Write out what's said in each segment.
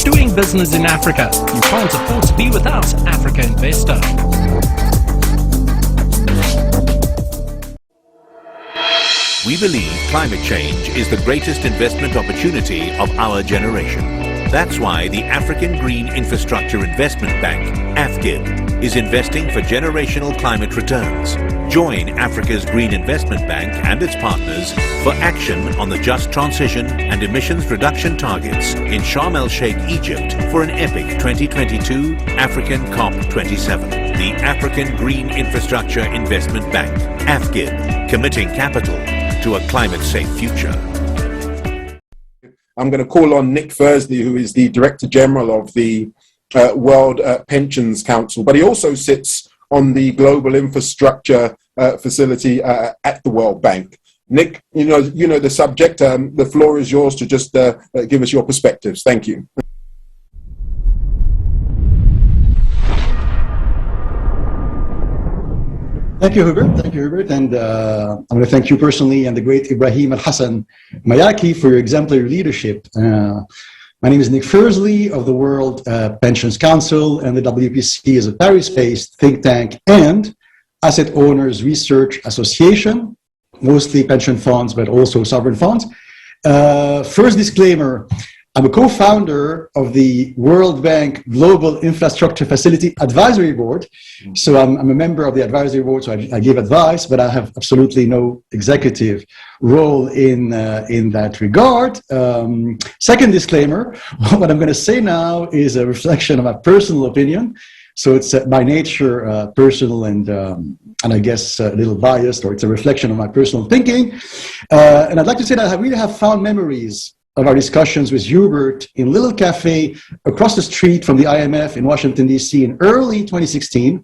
Doing business in Africa. You can't afford to be without Africa Investor. We believe climate change is the greatest investment opportunity of our generation. That's why the African Green Infrastructure Investment Bank, AFGIB, is investing for generational climate returns. Join Africa's Green Investment Bank and its partners for action on the just transition and emissions reduction targets in Sharm el-Sheikh, Egypt for an epic 2022 African COP27. The African Green Infrastructure Investment Bank, AFGIB, committing capital to a climate-safe future. I'm going to call on Nick Firzli, who is the Director General of the World Pensions Council, but he also sits on the Global Infrastructure Facility at the World Bank. Nick, you know the subject. The floor is yours to just give us your perspectives. Thank you. Thank you, Hubert. And I'm going to thank you personally and the great Ibrahim Al-Hassan Mayaki for your exemplary leadership. My name is Nick Firzli of the World Pensions Council, and the WPC is a Paris-based think tank and asset owners research association, mostly pension funds, but also sovereign funds. First disclaimer, I'm a co-founder of the World Bank Global Infrastructure Facility Advisory Board. So I'm a member of the advisory board, so I give advice, but I have absolutely no executive role in that regard. Second disclaimer, what I'm going to say now is a reflection of my personal opinion. So it's by nature personal and I guess a little biased, or it's a reflection of my personal thinking. And I'd like to say that I really have fond memories of our discussions with Hubert in Little Cafe across the street from the IMF in Washington, D.C. in early 2016,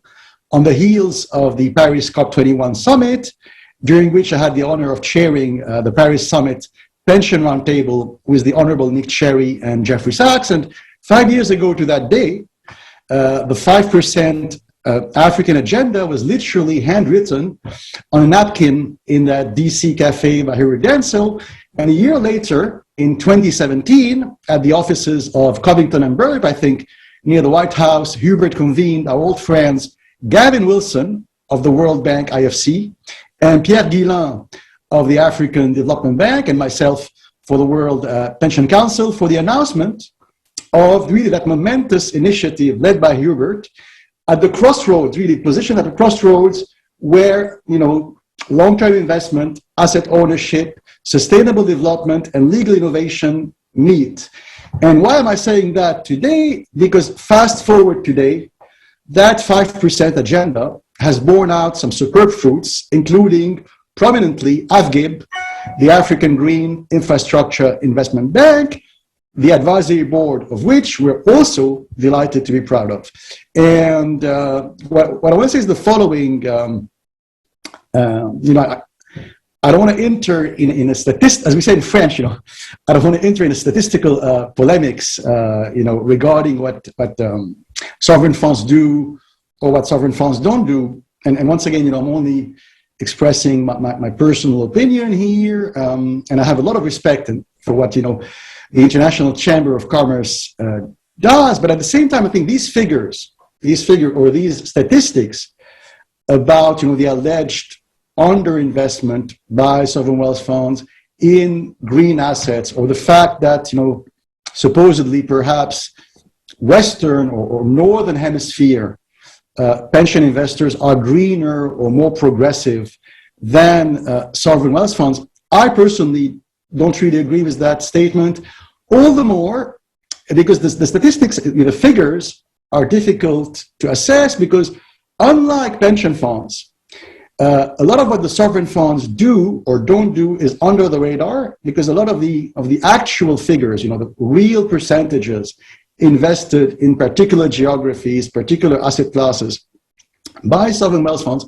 on the heels of the Paris COP21 summit, during which I had the honor of chairing the Paris Summit Pension Roundtable with the Honorable Nick Cherry and Jeffrey Sachs. And 5 years ago to that day, the 5% African agenda was literally handwritten on a napkin in that DC cafe by Hubert Denzel. And a year later, in 2017, at the offices of Covington and Burp, I think, near the White House, Hubert convened our old friends Gavin Wilson of the World Bank IFC and Pierre Guillain of the African Development Bank and myself for the World Pension Council for the announcement of really that momentous initiative led by Hubert at the crossroads, really positioned at the crossroads where, long-term investment, asset ownership, sustainable development, and legal innovation meet. And why am I saying that today? Because fast forward today, that 5% agenda has borne out some superb fruits, including prominently AFGIB, the African Green Infrastructure Investment Bank, the advisory board of which we're also delighted to be proud of. And what I want to say is the following. I don't want to enter in a as we say in French, I don't want to enter in a statistical polemics, regarding what sovereign funds do or what sovereign funds don't do. And once again, I'm only expressing my personal opinion here, and I have a lot of respect for what the International Chamber of Commerce does. But at the same time, I think these statistics about the alleged underinvestment by sovereign wealth funds in green assets, or the fact that supposedly perhaps Western or Northern Hemisphere pension investors are greener or more progressive than sovereign wealth funds. I personally don't really agree with that statement, all the more because the statistics, the figures are difficult to assess, because unlike pension funds, a lot of what the sovereign funds do or don't do is under the radar, because a lot of the actual figures, the real percentages invested in particular geographies, particular asset classes by sovereign wealth funds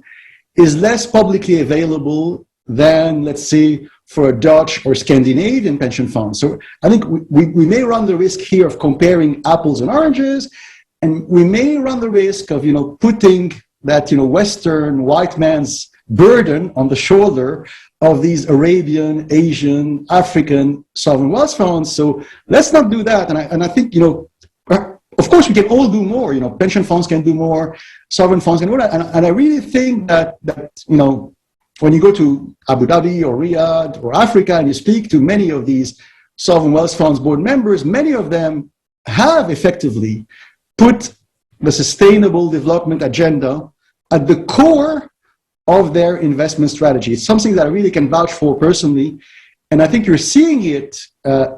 is less publicly available than, let's say, for a Dutch or Scandinavian pension fund. So I think we may run the risk here of comparing apples and oranges, and we may run the risk of, putting that, Western white man's burden on the shoulder of these Arabian, Asian, African sovereign wealth funds. So let's not do that. And I think, of course, we can all do more. Pension funds can do more, sovereign funds can do more. And I really think that when you go to Abu Dhabi or Riyadh or Africa and you speak to many of these sovereign wealth funds board members, many of them have effectively put the sustainable development agenda at the core of their investment strategy. It's something that I really can vouch for personally. And I think you're seeing it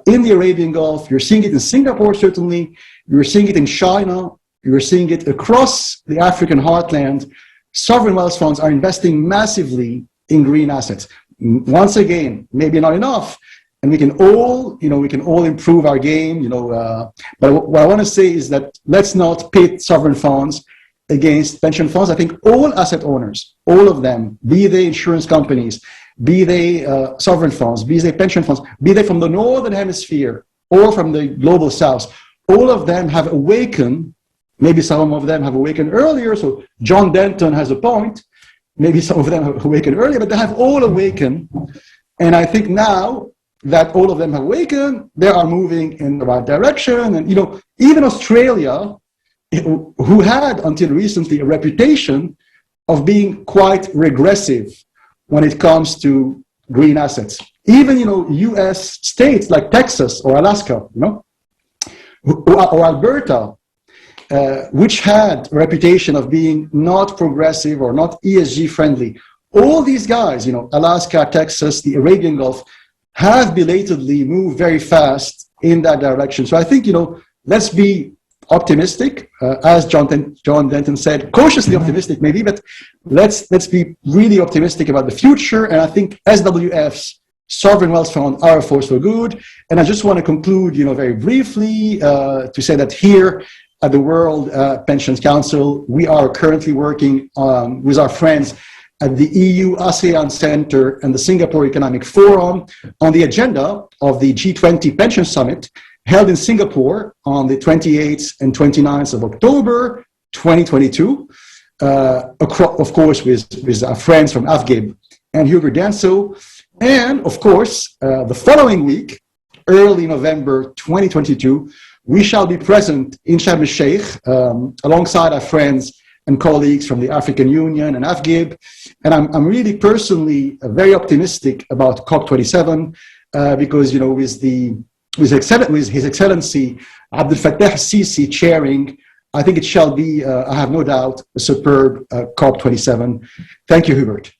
in the Arabian Gulf, you're seeing it in Singapore, certainly, you're seeing it in China, you're seeing it across the African heartland. Sovereign wealth funds are investing massively in green assets. Once again, maybe not enough, and we can all improve our game, but what I want to say is that let's not pit sovereign funds against pension funds. I think all asset owners, all of them, be they insurance companies, be they sovereign funds, be they pension funds, be they from the Northern Hemisphere or from the global South, all of them have awakened. Maybe some of them have awakened earlier, so John Denton has a point. Maybe some of them have awakened earlier, but they have all awakened. And I think now that all of them have awakened, they are moving in the right direction. And, even Australia, who had until recently a reputation of being quite regressive when it comes to green assets. Even, US states like Texas or Alaska, or Alberta, which had a reputation of being not progressive or not ESG friendly. All these guys, Alaska, Texas, the Arabian Gulf, have belatedly moved very fast in that direction. So I think, let's be optimistic, as John Denton said, cautiously optimistic maybe, but let's be really optimistic about the future. And I think SWF's sovereign wealth funds are a force for good. And I just want to conclude, very briefly to say that here at the World Pensions Council, we are currently working with our friends at the EU ASEAN Center and the Singapore Economic Forum on the agenda of the G20 Pension Summit held in Singapore on the 28th and 29th of October 2022, of course with our friends from AFGIB and Hubert Danso. And of course, the following week, early November 2022, we shall be present in Sharm el-Sheikh alongside our friends and colleagues from the African Union and AFGIB. And I'm really personally very optimistic about COP27 because, with His Excellency Abdel Fattah al-Sisi chairing, I think it shall be, I have no doubt, a superb COP27. Thank you, Hubert.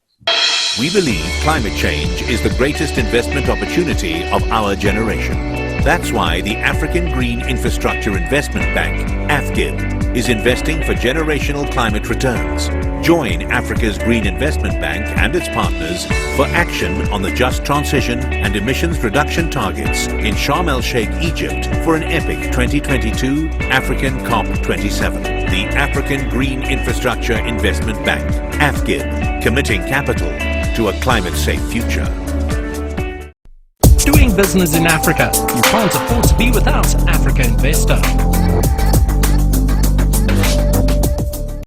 We believe climate change is the greatest investment opportunity of our generation. That's why the African Green Infrastructure Investment Bank, AFGIB, is investing for generational climate returns. Join Africa's Green Investment Bank and its partners for action on the just transition and emissions reduction targets in Sharm el-Sheikh, Egypt for an epic 2022 African COP27. The African Green Infrastructure Investment Bank, AFGIB, committing capital to a climate-safe future. Doing business in Africa, you can't afford to be without Africa Investor.